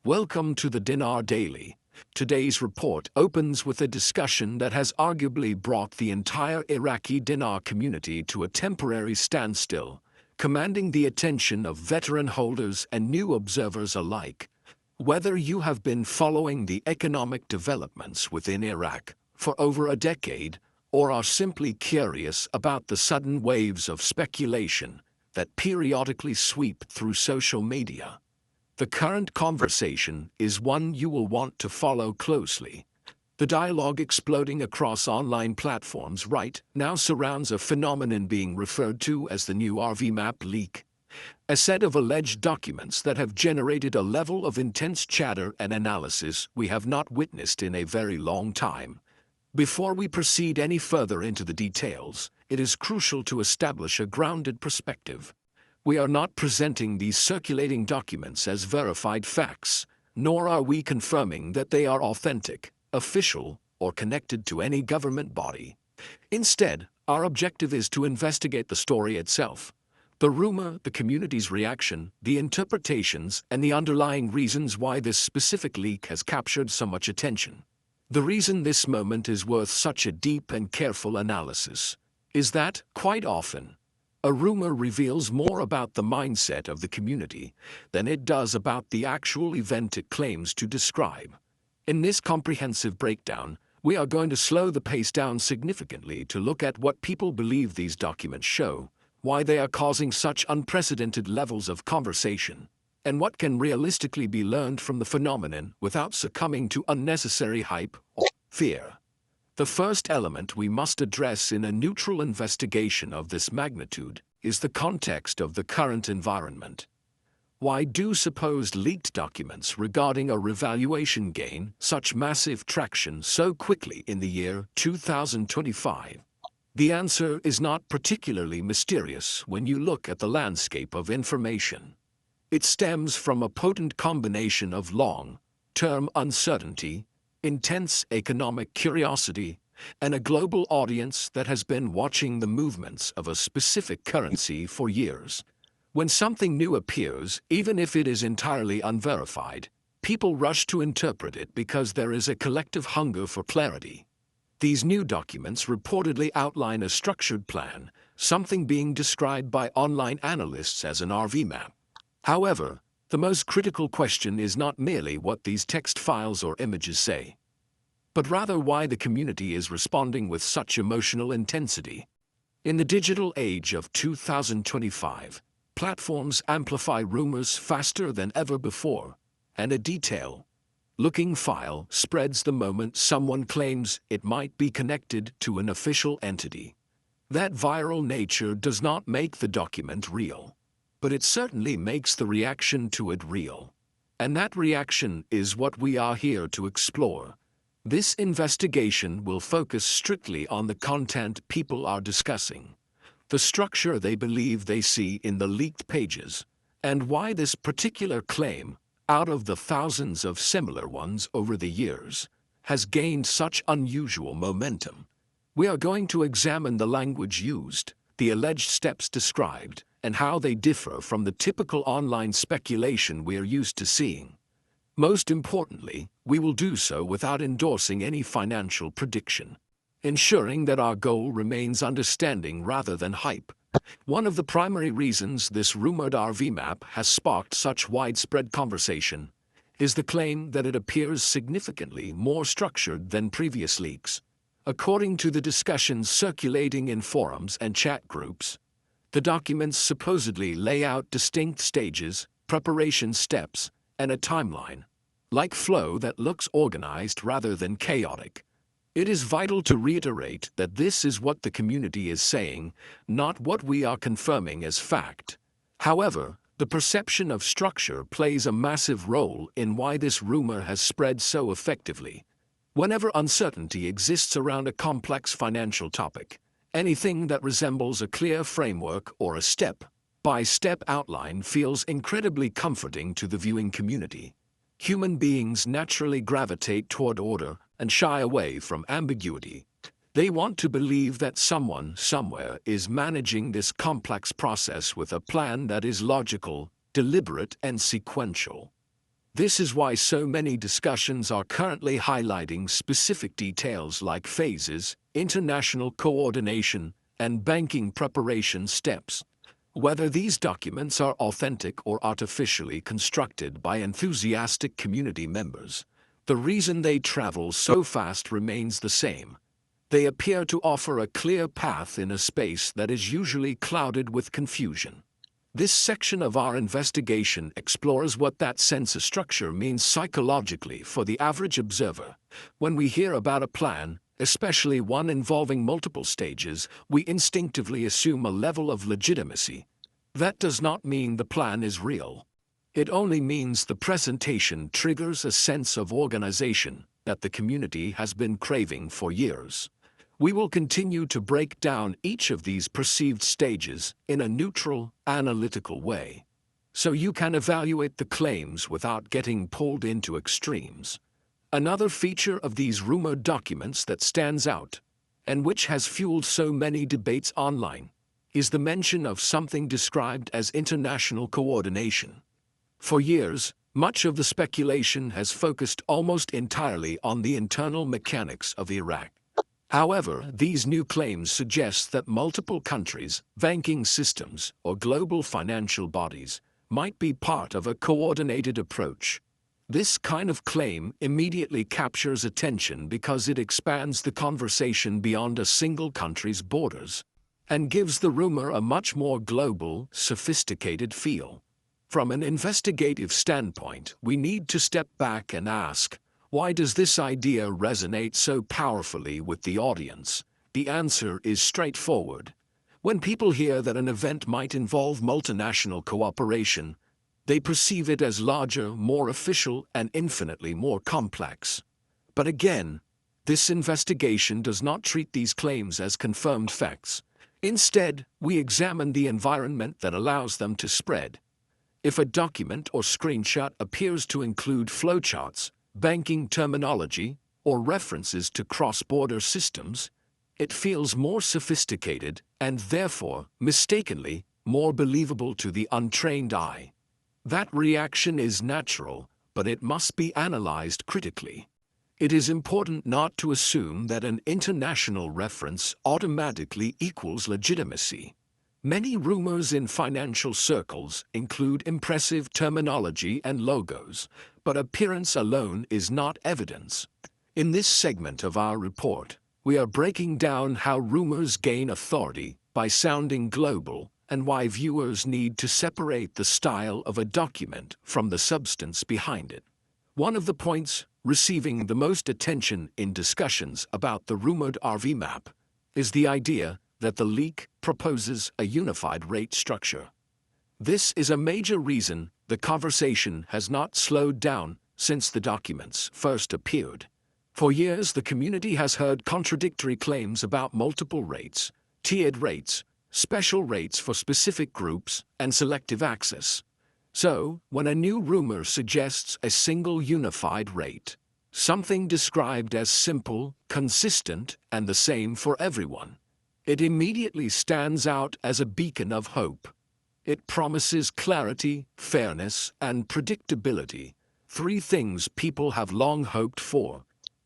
Welcome to the Dinar Daily. Today's report opens with a discussion that has arguably brought the entire Iraqi dinar community to a temporary standstill, commanding the attention of veteran holders and new observers alike. Whether you have been following the economic developments within Iraq for over a decade, or are simply curious about the sudden waves of speculation that periodically sweep through social media, the current conversation is one you will want to follow closely. The dialogue exploding across online platforms right now surrounds a phenomenon being referred to as the new RV map leak, a set of alleged documents that have generated a level of intense chatter and analysis we have not witnessed in a very long time. Before we proceed any further into the details, it is crucial to establish a grounded perspective. We are not presenting these circulating documents as verified facts, nor are we confirming that they are authentic, official, or connected to any government body. Instead, our objective is to investigate the story itself, the rumor, the community's reaction, the interpretations, and the underlying reasons why this specific leak has captured so much attention. The reason this moment is worth such a deep and careful analysis is that, quite often, a rumor reveals more about the mindset of the community than it does about the actual event it claims to describe. In this comprehensive breakdown, we are going to slow the pace down significantly to look at what people believe these documents show, why they are causing such unprecedented levels of conversation, and what can realistically be learned from the phenomenon without succumbing to unnecessary hype or fear. The first element we must address in a neutral investigation of this magnitude is the context of the current environment. Why do supposed leaked documents regarding a revaluation gain such massive traction so quickly in the year 2025? The answer is not particularly mysterious when you look at the landscape of information. It stems from a potent combination of long-term uncertainty, intense economic curiosity, and a global audience that has been watching the movements of a specific currency for years. When something new appears, even if it is entirely unverified, people rush to interpret it because there is a collective hunger for clarity. These new documents reportedly outline a structured plan, something being described by online analysts as an RV map. However, the most critical question is not merely what these text files or images say, but rather why the community is responding with such emotional intensity. In the digital age of 2025, platforms amplify rumors faster than ever before, and a detail-looking file spreads the moment someone claims it might be connected to an official entity. That viral nature does not make the document real, but it certainly makes the reaction to it real. And that reaction is what we are here to explore. This investigation will focus strictly on the content people are discussing, the structure they believe they see in the leaked pages, and why this particular claim, out of the thousands of similar ones over the years, has gained such unusual momentum. We are going to examine the language used, the alleged steps described, and how they differ from the typical online speculation we are used to seeing. Most importantly, we will do so without endorsing any financial prediction, ensuring that our goal remains understanding rather than hype. One of the primary reasons this rumored RV map has sparked such widespread conversation is the claim that it appears significantly more structured than previous leaks. According to the discussions circulating in forums and chat groups, the documents supposedly lay out distinct stages, preparation steps, and a timeline-like flow that looks organized rather than chaotic. It is vital to reiterate that this is what the community is saying, not what we are confirming as fact. However, the perception of structure plays a massive role in why this rumor has spread so effectively. Whenever uncertainty exists around a complex financial topic, anything that resembles a clear framework or a step-by-step outline feels incredibly comforting to the viewing community. Human beings naturally gravitate toward order and shy away from ambiguity. They want to believe that someone somewhere is managing this complex process with a plan that is logical, deliberate, and sequential. This is why so many discussions are currently highlighting specific details like phases, international coordination, and banking preparation steps. Whether these documents are authentic or artificially constructed by enthusiastic community members, the reason they travel so fast remains the same. They appear to offer a clear path in a space that is usually clouded with confusion. This section of our investigation explores what that sense of structure means psychologically for the average observer. When we hear about a plan, especially one involving multiple stages, we instinctively assume a level of legitimacy. That does not mean the plan is real. It only means the presentation triggers a sense of organization that the community has been craving for years. We will continue to break down each of these perceived stages in a neutral, analytical way, so you can evaluate the claims without getting pulled into extremes. Another feature of these rumored documents that stands out, and which has fueled so many debates online, is the mention of something described as international coordination. For years, much of the speculation has focused almost entirely on the internal mechanics of Iraq. However, these new claims suggest that multiple countries, banking systems, or global financial bodies might be part of a coordinated approach. This kind of claim immediately captures attention because it expands the conversation beyond a single country's borders and gives the rumor a much more global, sophisticated feel. From an investigative standpoint, we need to step back and ask, why does this idea resonate so powerfully with the audience? The answer is straightforward. When people hear that an event might involve multinational cooperation, they perceive it as larger, more official, and infinitely more complex. But again, this investigation does not treat these claims as confirmed facts. Instead, we examine the environment that allows them to spread. If a document or screenshot appears to include flowcharts, banking terminology, or references to cross-border systems, it feels more sophisticated and therefore, mistakenly, more believable to the untrained eye. That reaction is natural, but it must be analyzed critically. It is important not to assume that an international reference automatically equals legitimacy. Many rumors in financial circles include impressive terminology and logos, but appearance alone is not evidence. In this segment of our report, we are breaking down how rumors gain authority by sounding global and why viewers need to separate the style of a document from the substance behind it. One of the points receiving the most attention in discussions about the rumored RV map is the idea that the leak proposes a unified rate structure. This is a major reason the conversation has not slowed down since the documents first appeared. For years, the community has heard contradictory claims about multiple rates, tiered rates, special rates for specific groups, and selective access. So, when a new rumor suggests a single unified rate, something described as simple, consistent, and the same for everyone, it immediately stands out as a beacon of hope. It promises clarity, fairness, and predictability, three things people have long hoped for.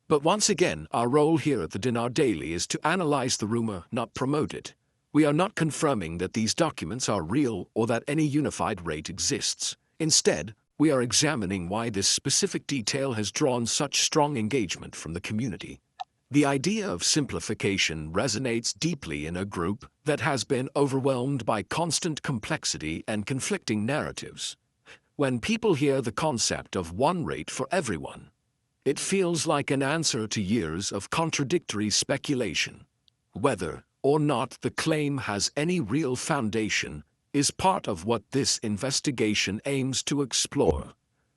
But once again, our role here at the Dinar Daily is to analyze the rumor, not promote it. We are not confirming that these documents are real or that any unified rate exists. Instead, we are examining why this specific detail has drawn such strong engagement from the community. The idea of simplification resonates deeply in a group that has been overwhelmed by constant complexity and conflicting narratives. When people hear the concept of one rate for everyone, it feels like an answer to years of contradictory speculation. Whether or not the claim has any real foundation is part of what this investigation aims to explore.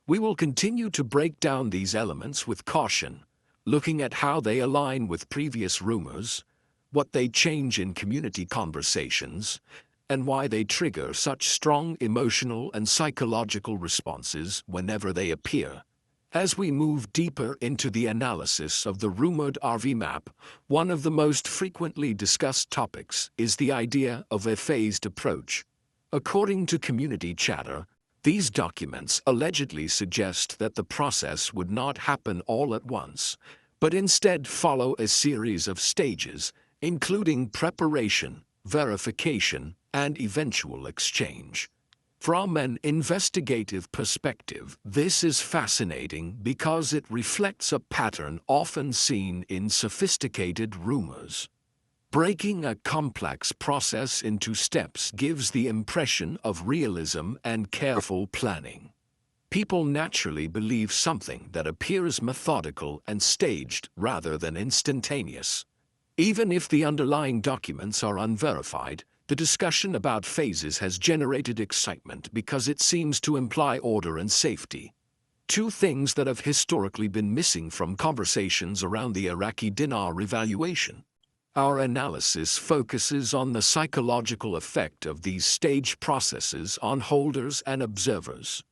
We will continue to break down these elements with caution, looking at how they align with previous rumors, what they change in community conversations, and why they trigger such strong emotional and psychological responses whenever they appear. As we move deeper into the analysis of the rumored RV map, one of the most frequently discussed topics is the idea of a phased approach. According to community chatter, These documents allegedly suggest that the process would not happen all at once, but instead follow a series of stages, including preparation, verification, and eventual exchange. From an investigative perspective, this is fascinating because it reflects a pattern often seen in sophisticated rumors. Breaking a complex process into steps gives the impression of realism and careful planning. People naturally believe something that appears methodical and staged rather than instantaneous. Even if the underlying documents are unverified, the discussion about phases has generated excitement because it seems to imply order and safety. Two things that have historically been missing from conversations around the Iraqi dinar revaluation. Our analysis focuses on the psychological effect of these staged processes on holders and observers.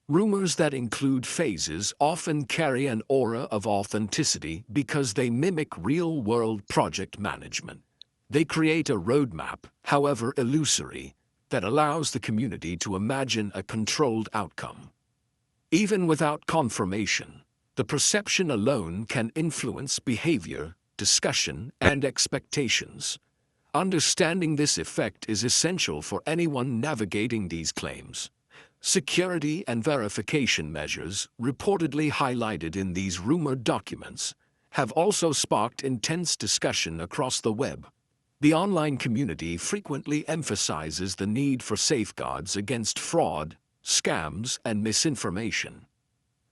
Rumors that include phases often carry an aura of authenticity because they mimic real-world project management. They create a roadmap, however illusory, that allows the community to imagine a controlled outcome. Even without confirmation, the perception alone can influence behavior, discussion, and expectations. Understanding this effect is essential for anyone navigating these claims. Security and verification measures, reportedly highlighted in these rumored documents, have also sparked intense discussion across the web. The online community frequently emphasizes the need for safeguards against fraud, scams, and misinformation.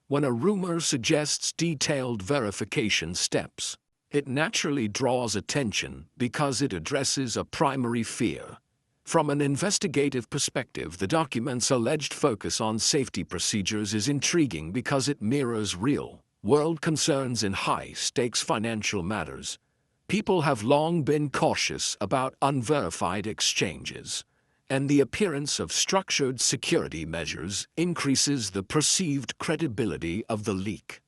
When a rumor suggests detailed verification steps, it naturally draws attention because it addresses a primary fear. From an investigative perspective, the document's alleged focus on safety procedures is intriguing because it mirrors real-world concerns in high-stakes financial matters. People have long been cautious about unverified exchanges, and the appearance of structured security measures increases the perceived credibility of the leak.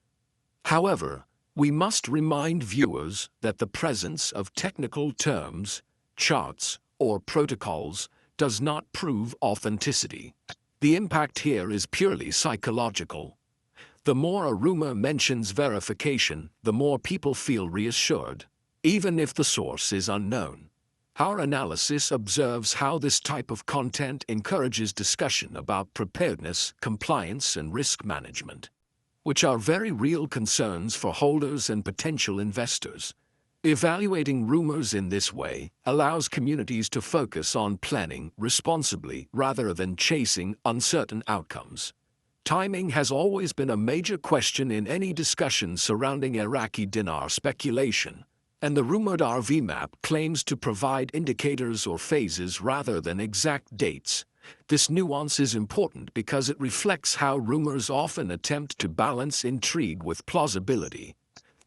However, we must remind viewers that the presence of technical terms, charts, or protocols does not prove authenticity. The impact here is purely psychological. The more a rumor mentions verification, the more people feel reassured, even if the source is unknown. Our analysis observes how this type of content encourages discussion about preparedness, compliance, and risk management, which are very real concerns for holders and potential investors. Evaluating rumors in this way allows communities to focus on planning responsibly rather than chasing uncertain outcomes. Timing has always been a major question in any discussion surrounding Iraqi dinar speculation, and the rumored RV map claims to provide indicators or phases rather than exact dates. This nuance is important because it reflects how rumors often attempt to balance intrigue with plausibility.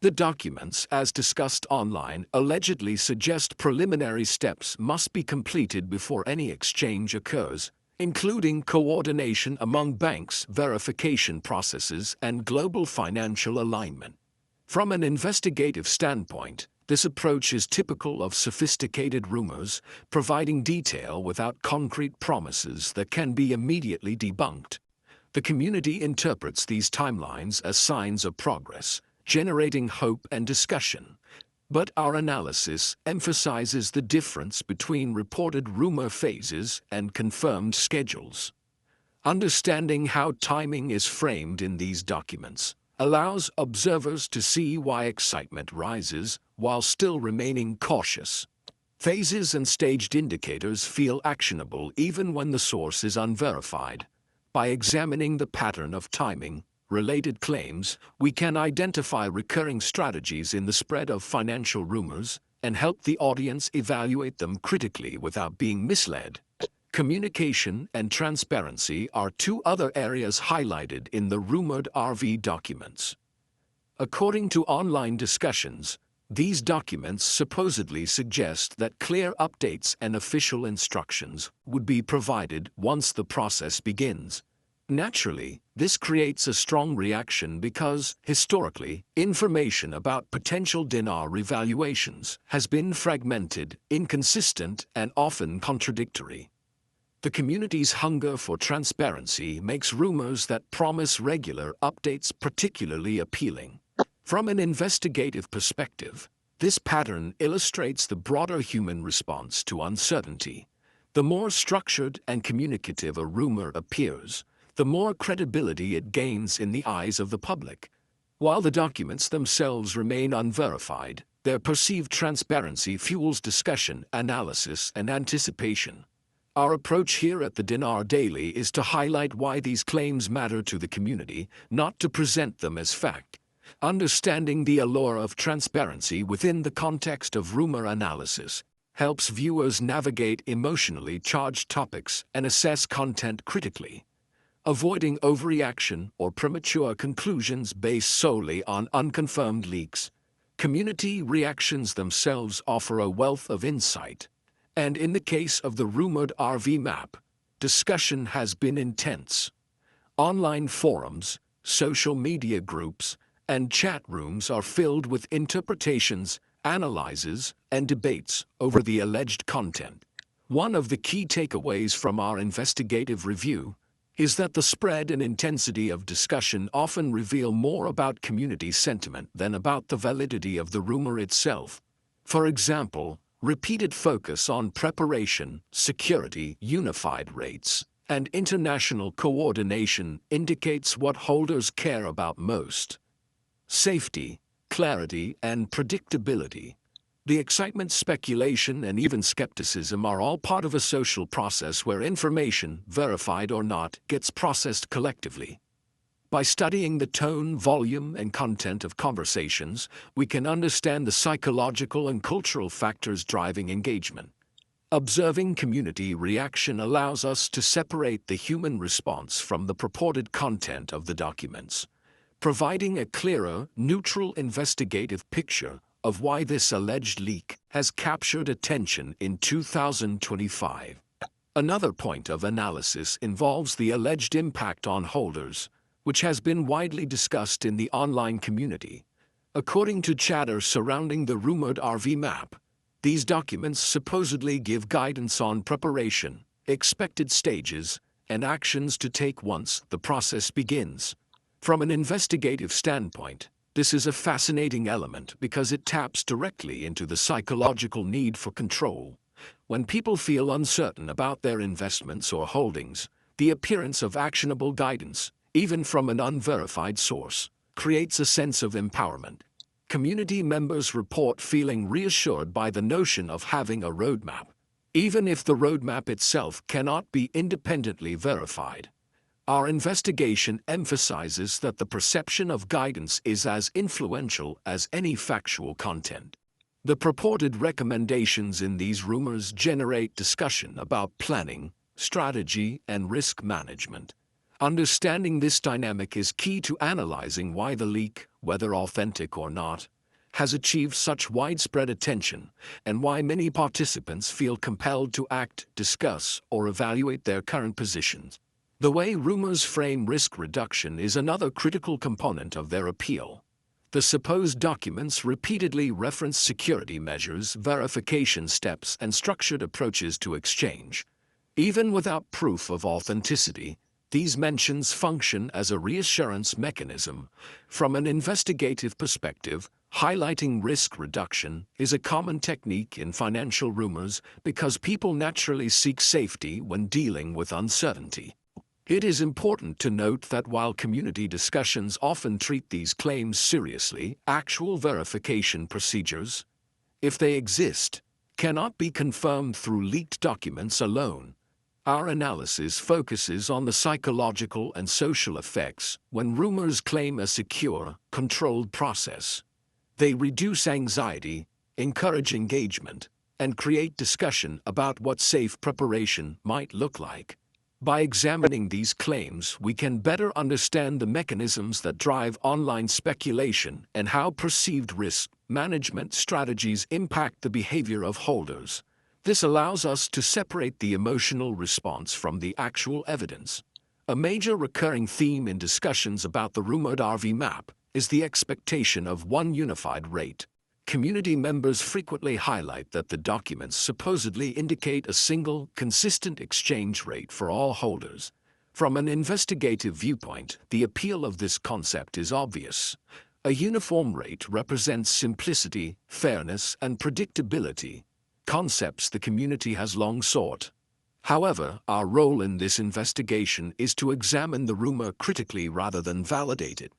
The documents, as discussed online, allegedly suggest preliminary steps must be completed before any exchange occurs, including coordination among banks, verification processes, and global financial alignment. From an investigative standpoint, this approach is typical of sophisticated rumors, providing detail without concrete promises that can be immediately debunked. The community interprets these timelines as signs of progress, generating hope and discussion. But our analysis emphasizes the difference between reported rumor phases and confirmed schedules. Understanding how timing is framed in these documents allows observers to see why excitement rises while still remaining cautious. Phases and staged indicators feel actionable even when the source is unverified. By examining the pattern of timing-related claims, we can identify recurring strategies in the spread of financial rumors and help the audience evaluate them critically without being misled. Communication and transparency are two other areas highlighted in the rumored RV documents. According to online discussions, these documents supposedly suggest that clear updates and official instructions would be provided once the process begins. Naturally, this creates a strong reaction because, historically, information about potential dinar revaluations has been fragmented, inconsistent, and often contradictory. The community's hunger for transparency makes rumors that promise regular updates particularly appealing. From an investigative perspective, this pattern illustrates the broader human response to uncertainty. The more structured and communicative a rumor appears, the more credibility it gains in the eyes of the public. While the documents themselves remain unverified, their perceived transparency fuels discussion, analysis, and anticipation. Our approach here at the Dinar Daily is to highlight why these claims matter to the community, not to present them as fact. Understanding the allure of transparency within the context of rumor analysis helps viewers navigate emotionally charged topics and assess content critically, avoiding overreaction or premature conclusions based solely on unconfirmed leaks. Community reactions themselves offer a wealth of insight, and in the case of the rumored RV map, discussion has been intense. Online forums, social media groups, and chat rooms are filled with interpretations, analyses, and debates over the alleged content. One of the key takeaways from our investigative review is that the spread and intensity of discussion often reveal more about community sentiment than about the validity of the rumor itself. For example, repeated focus on preparation, security, unified rates, and international coordination indicates what holders care about most: safety, clarity, and predictability. The excitement, speculation, and even skepticism are all part of a social process where information, verified or not, gets processed collectively. By studying the tone, volume, and content of conversations, we can understand the psychological and cultural factors driving engagement. Observing community reaction allows us to separate the human response from the purported content of the documents, providing a clearer, neutral investigative picture of why this alleged leak has captured attention in 2025. Another point of analysis involves the alleged impact on holders, which has been widely discussed in the online community. According to chatter surrounding the rumored RV map, these documents supposedly give guidance on preparation, expected stages, and actions to take once the process begins. From an investigative standpoint, this is a fascinating element because it taps directly into the psychological need for control. When people feel uncertain about their investments or holdings, the appearance of actionable guidance, even from an unverified source, creates a sense of empowerment. Community members report feeling reassured by the notion of having a roadmap, even if the roadmap itself cannot be independently verified. Our investigation emphasizes that the perception of guidance is as influential as any factual content. The purported recommendations in these rumors generate discussion about planning, strategy, and risk management. Understanding this dynamic is key to analyzing why the leak, whether authentic or not, has achieved such widespread attention, and why many participants feel compelled to act, discuss, or evaluate their current positions. The way rumors frame risk reduction is another critical component of their appeal. The supposed documents repeatedly reference security measures, verification steps, and structured approaches to exchange. Even without proof of authenticity, these mentions function as a reassurance mechanism. From an investigative perspective, highlighting risk reduction is a common technique in financial rumors because people naturally seek safety when dealing with uncertainty. It is important to note that while community discussions often treat these claims seriously, actual verification procedures, if they exist, cannot be confirmed through leaked documents alone. Our analysis focuses on the psychological and social effects when rumors claim a secure, controlled process. They reduce anxiety, encourage engagement, and create discussion about what safe preparation might look like. By examining these claims, we can better understand the mechanisms that drive online speculation and how perceived risk management strategies impact the behavior of holders. This allows us to separate the emotional response from the actual evidence. A major recurring theme in discussions about the rumored RV map is the expectation of one unified rate. Community members frequently highlight that the documents supposedly indicate a single, consistent exchange rate for all holders. From an investigative viewpoint, the appeal of this concept is obvious. A uniform rate represents simplicity, fairness, and predictability, concepts the community has long sought. However, our role in this investigation is to examine the rumor critically rather than validate it.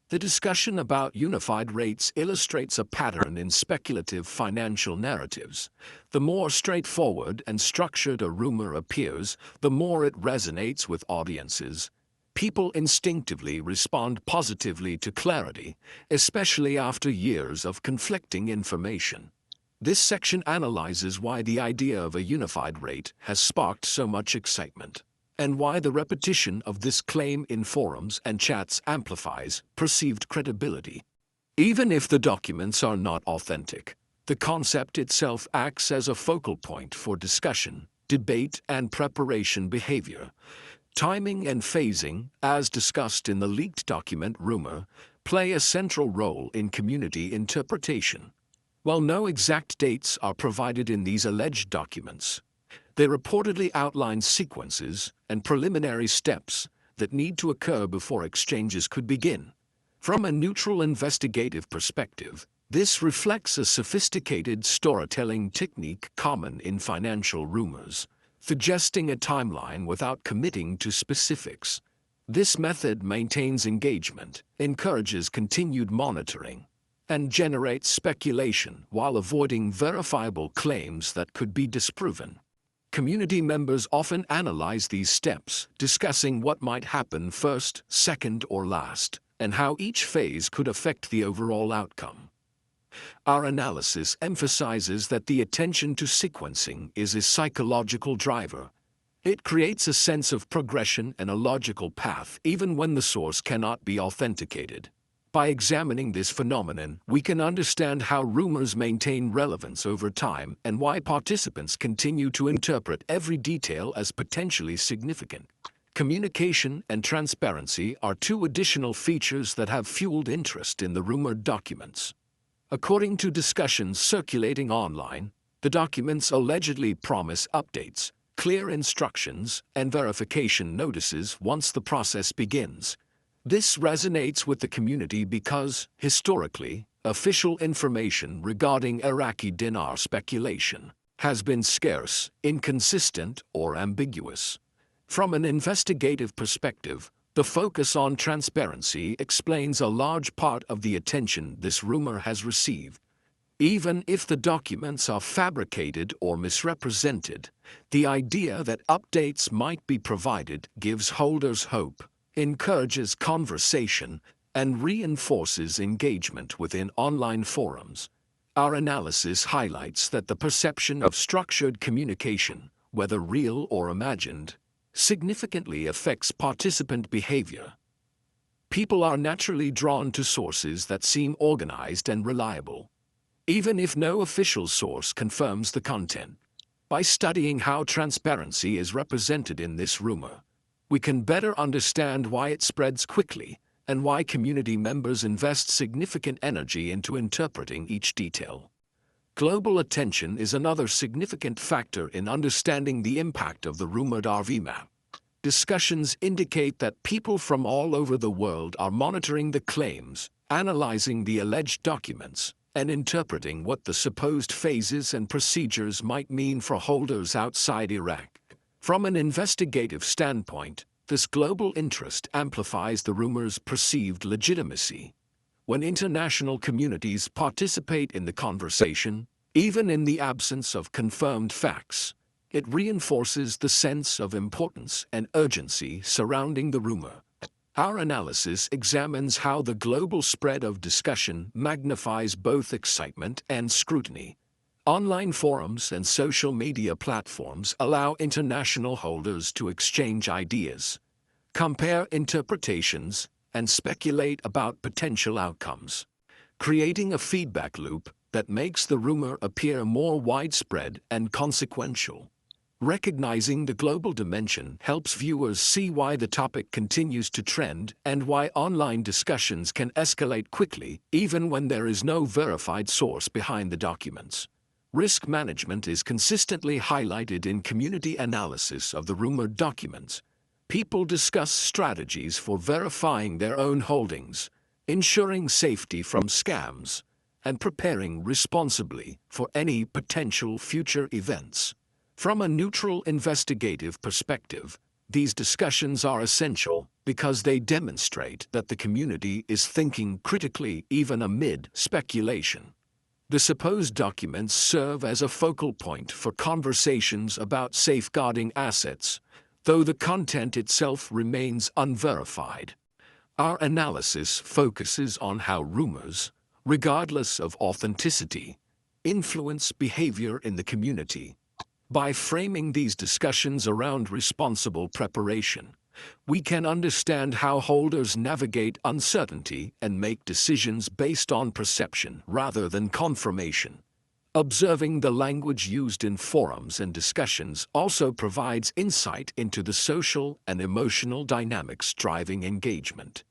The discussion about unified rates illustrates a pattern in speculative financial narratives. The more straightforward and structured a rumor appears, the more it resonates with audiences. People instinctively respond positively to clarity, especially after years of conflicting information. This section analyzes why the idea of a unified rate has sparked so much excitement, and why the repetition of this claim in forums and chats amplifies perceived credibility. Even if the documents are not authentic, the concept itself acts as a focal point for discussion, debate, and preparation behavior. Timing and phasing, as discussed in the leaked document rumor, play a central role in community interpretation. While no exact dates are provided in these alleged documents, they reportedly outline sequences and preliminary steps that need to occur before exchanges could begin. From a neutral investigative perspective, this reflects a sophisticated storytelling technique common in financial rumors, suggesting a timeline without committing to specifics. This method maintains engagement, encourages continued monitoring, and generates speculation while avoiding verifiable claims that could be disproven. Community members often analyze these steps, discussing what might happen first, second, or last, and how each phase could affect the overall outcome. Our analysis emphasizes that the attention to sequencing is a psychological driver. It creates a sense of progression and a logical path even when the source cannot be authenticated. By examining this phenomenon, we can understand how rumors maintain relevance over time and why participants continue to interpret every detail as potentially significant. Communication and transparency are two additional features that have fueled interest in the rumored documents. According to discussions circulating online, the documents allegedly promise updates, clear instructions, and verification notices once the process begins. This resonates with the community because, historically, official information regarding Iraqi dinar speculation has been scarce, inconsistent, or ambiguous. From an investigative perspective, the focus on transparency explains a large part of the attention this rumor has received. Even if the documents are fabricated or misrepresented, the idea that updates might be provided gives holders hope, encourages conversation, and reinforces engagement within online forums. Our analysis highlights that the perception of structured communication, whether real or imagined, significantly affects participant behavior. People are naturally drawn to sources that seem organized and reliable, even if no official source confirms the content. By studying how transparency is represented in this rumor, we can better understand why it spreads quickly and why community members invest significant energy into interpreting each detail. Global attention is another significant factor in understanding the impact of the rumored RV map. Discussions indicate that people from all over the world are monitoring the claims, analyzing the alleged documents, and interpreting what the supposed phases and procedures might mean for holders outside Iraq. From an investigative standpoint, this global interest amplifies the rumor's perceived legitimacy. When international communities participate in the conversation, even in the absence of confirmed facts, it reinforces the sense of importance and urgency surrounding the rumor. Our analysis examines how the global spread of discussion magnifies both excitement and scrutiny. Online forums and social media platforms allow international holders to exchange ideas, compare interpretations, and speculate about potential outcomes, creating a feedback loop that makes the rumor appear more widespread and consequential. Recognizing the global dimension helps viewers see why the topic continues to trend and why online discussions can escalate quickly even when there is no verified source behind the documents. Risk management is consistently highlighted in community analysis of the rumored documents. People discuss strategies for verifying their own holdings, ensuring safety from scams, and preparing responsibly for any potential future events. From a neutral investigative perspective, these discussions are essential because they demonstrate that the community is thinking critically even amid speculation. The supposed documents serve as a focal point for conversations about safeguarding assets, though the content itself remains unverified. Our analysis focuses on how rumors, regardless of authenticity, influence behavior in the community. By framing these discussions around responsible preparation, we can understand how holders navigate uncertainty and make decisions based on perception rather than confirmation. Observing the language used in forums and discussions also provides insight into the social and emotional dynamics driving engagement.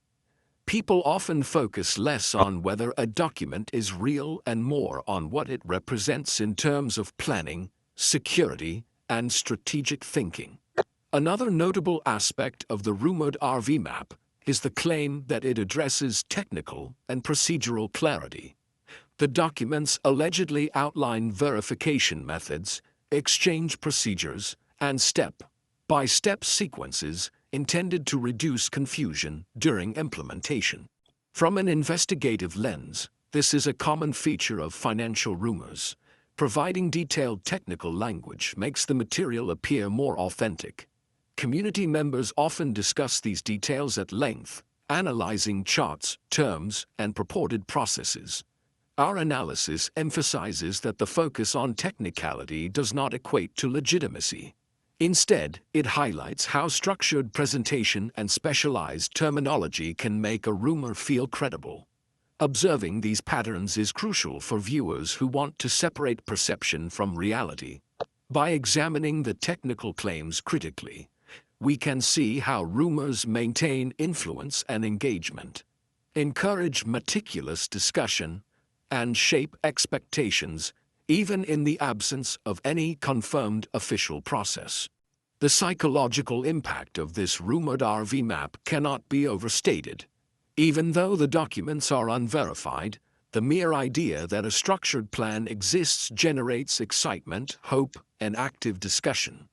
People often focus less on whether a document is real and more on what it represents in terms of planning, security, and strategic thinking. Another notable aspect of the rumored RV map is the claim that it addresses technical and procedural clarity. The documents allegedly outline verification methods, exchange procedures, and step-by-step sequences intended to reduce confusion during implementation. From an investigative lens, this is a common feature of financial rumors. Providing detailed technical language makes the material appear more authentic. Community members often discuss these details at length, analyzing charts, terms, and purported processes. Our analysis emphasizes that the focus on technicality does not equate to legitimacy. Instead, it highlights how structured presentation and specialized terminology can make a rumor feel credible. Observing these patterns is crucial for viewers who want to separate perception from reality. By examining the technical claims critically, we can see how rumors maintain influence and engagement, encourage meticulous discussion, and shape expectations, even in the absence of any confirmed official process. The psychological impact of this rumored RV map cannot be overstated. Even though the documents are unverified, the mere idea that a structured plan exists generates excitement, hope, and active discussion.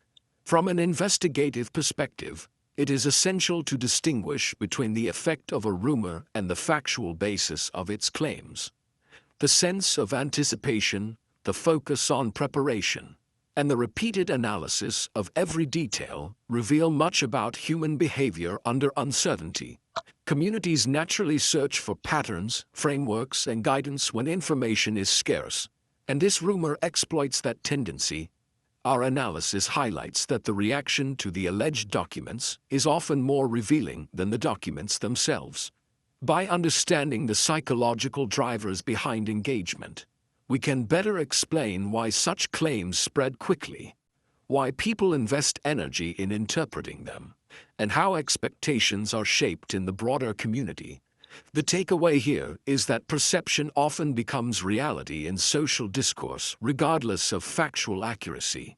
From an investigative perspective, it is essential to distinguish between the effect of a rumor and the factual basis of its claims. The sense of anticipation, the focus on preparation, and the repeated analysis of every detail reveal much about human behavior under uncertainty. Communities naturally search for patterns, frameworks, and guidance when information is scarce, and this rumor exploits that tendency. Our analysis highlights that the reaction to the alleged documents is often more revealing than the documents themselves. By understanding the psychological drivers behind engagement, we can better explain why such claims spread quickly, why people invest energy in interpreting them, and how expectations are shaped in the broader community. The takeaway here is that perception often becomes reality in social discourse, regardless of factual accuracy.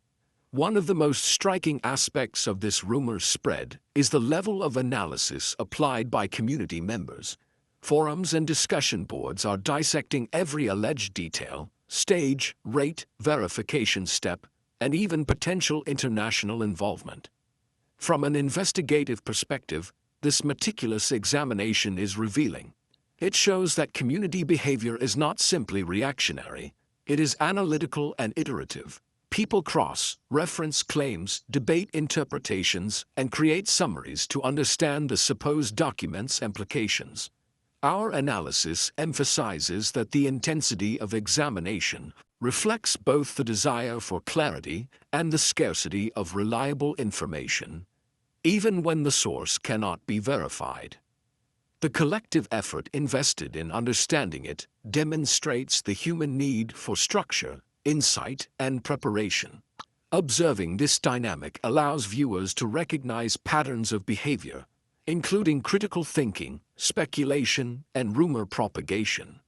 One of the most striking aspects of this rumor spread is the level of analysis applied by community members. Forums and discussion boards are dissecting every alleged detail, stage, rate, verification step, and even potential international involvement. From an investigative perspective, this meticulous examination is revealing. It shows that community behavior is not simply reactionary, it is analytical and iterative. People cross-reference claims, debate interpretations, and create summaries to understand the supposed documents' implications. Our analysis emphasizes that the intensity of examination reflects both the desire for clarity and the scarcity of reliable information, even when the source cannot be verified. The collective effort invested in understanding it demonstrates the human need for structure, insight, and preparation. Observing this dynamic allows viewers to recognize patterns of behavior, including critical thinking, speculation, and rumor propagation,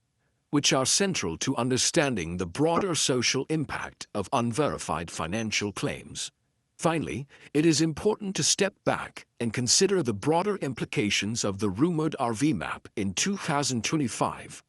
which are central to understanding the broader social impact of unverified financial claims. Finally, it is important to step back and consider the broader implications of the rumored RV map in 2025.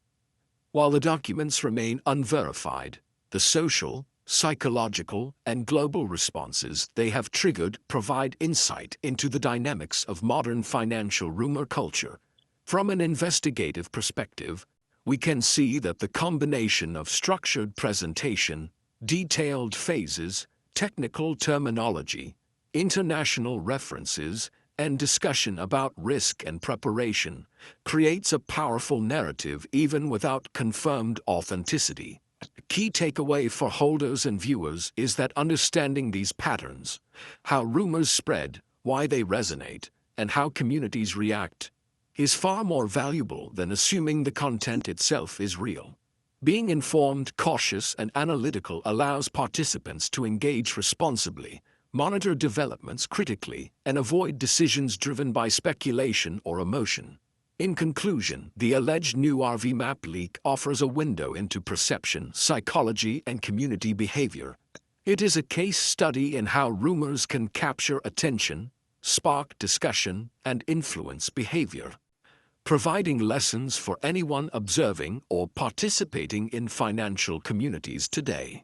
While the documents remain unverified, the social, psychological, and global responses they have triggered provide insight into the dynamics of modern financial rumor culture. From an investigative perspective, we can see that the combination of structured presentation, detailed phases, technical terminology, international references, and discussion about risk and preparation creates a powerful narrative even without confirmed authenticity. The key takeaway for holders and viewers is that understanding these patterns, how rumors spread, why they resonate, and how communities react, is far more valuable than assuming the content itself is real. Being informed, cautious, and analytical allows participants to engage responsibly, monitor developments critically, and avoid decisions driven by speculation or emotion. In conclusion, the alleged new RV map leak offers a window into perception, psychology, and community behavior. It is a case study in how rumors can capture attention, spark discussion, and influence behavior, providing lessons for anyone observing or participating in financial communities today.